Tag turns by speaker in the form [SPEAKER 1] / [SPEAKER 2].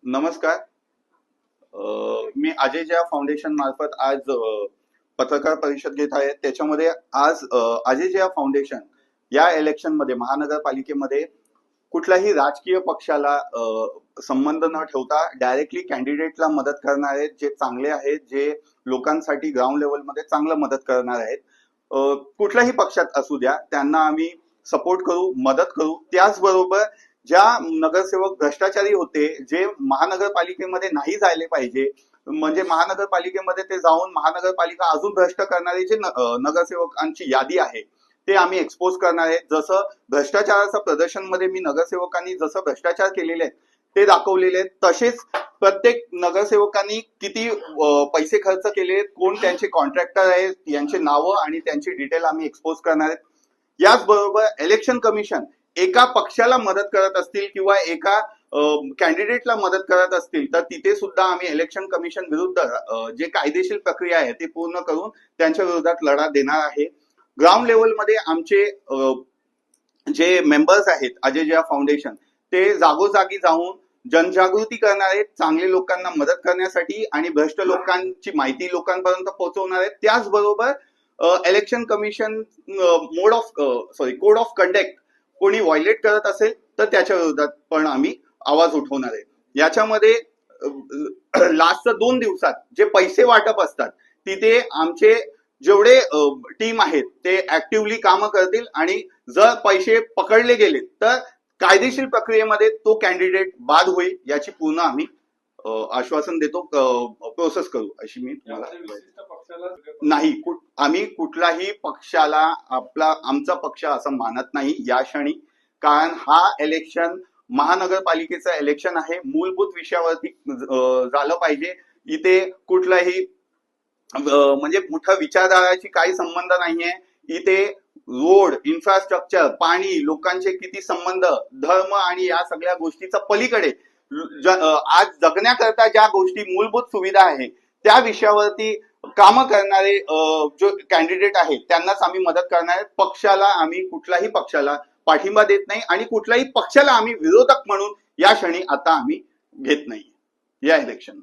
[SPEAKER 1] नमस्कार. मी अजय जया फाउंडेशन मार्फत आज पत्रकार परिषद घेत आहे. त्याच्यामध्ये आज अजय जया फाउंडेशन या इलेक्शन मध्ये महानगरपालिकेमध्ये कुठल्याही राजकीय पक्षाला संबंध न ठेवता डायरेक्टली कॅन्डिडेटला मदत करणार आहेत, जे चांगले आहेत, जे लोकांसाठी ग्राउंड लेवलमध्ये चांगलं मदत करणार आहेत. कुठल्याही पक्षात असू द्या, त्यांना आम्ही सपोर्ट करू, मदत करू. त्याचबरोबर ज्या नगरसेवक भ्रष्टाचारी होते, जे महानगरपालिकेमध्ये नाही जायला पाहिजे, म्हणजे महानगरपालिकेमध्ये ते जाऊन महानगरपालिका अजून भ्रष्ट करणारे जे नगरसेवकांची यादी आहे ते आम्ही एक्सपोज करणार आहे. जसं भ्रष्टाचाराचं प्रदर्शन मध्ये मी नगरसेवकांनी जसं भ्रष्टाचार केलेले आहेत ते दाखवलेले आहेत, तसेच प्रत्येक नगरसेवकांनी किती पैसे खर्च केले, कोण त्यांचे कॉन्ट्रॅक्टर आहेत, यांचे नावं आणि त्यांची डिटेल आम्ही एक्सपोज करणार आहेत. याचबरोबर इलेक्शन कमिशन एका पक्षाला मदत करत असतील किंवा एका कॅन्डिडेटला मदत करत असतील तर तिथे सुद्धा आम्ही इलेक्शन कमिशन विरुद्ध जे कायदेशीर प्रक्रिया आहे ते पूर्ण करून त्यांच्या विरोधात लढा देणार आहे. ग्राउंड लेवलमध्ये आमचे जे मेंबर्स आहेत अजय जया फाउंडेशन, ते जागोजागी जाऊन जनजागृती करणार आहेत, चांगले लोकांना मदत करण्यासाठी आणि भ्रष्ट लोकांची माहिती लोकांपर्यंत पोहोचवणार आहेत. त्याचबरोबर election commission code of conduct कोणी व्हायलेट करत असेल तर त्याच्या विरोधात पण आम्ही आवाज उठवणार आहे. याच्यामध्ये लास्टच्या 2 दिवसात जे पैसे वाटप असतात तिथे आमचे जेवढे टीम आहेत ते ऍक्टिव्हली कामं करतील आणि जर पैसे पकडले गेले तर कायदेशीर प्रक्रियेमध्ये तो कॅन्डिडेट बाद होईल याची पूर्ण आम्ही आश्वासन देतो, प्रोसेस करू अशी मी नाही. आम्ही कुठलाही पक्षाला आमचा पक्ष असं मानत नाही या क्षणी, कारण हा इलेक्शन महानगरपालिकेचं इलेक्शन आहे, मूलभूत विषयावरती झालं पाहिजे. इथे कुठलाही म्हणजे मोठ्या विचारधाराची काही संबंध नाहीये. इथे रोड, इन्फ्रास्ट्रक्चर, पाणी, लोकांचे किती संबंध, धर्म आणि या सगळ्या गोष्टीचा पलीकडे आज जगण्याकरता ज्या गोष्टी मूलभूत सुविधा आहे त्या विषयावरती काम करणारे जो कॅन्डिडेट आहेत त्यांनाच आम्ही मदत करणार आहे. पक्षाला आम्ही कुठल्याही पक्षाला पाठिंबा देत नाही आणि कुठल्याही पक्षाला आम्ही विरोधक म्हणून या क्षणी आता आम्ही घेत नाही या इलेक्शन.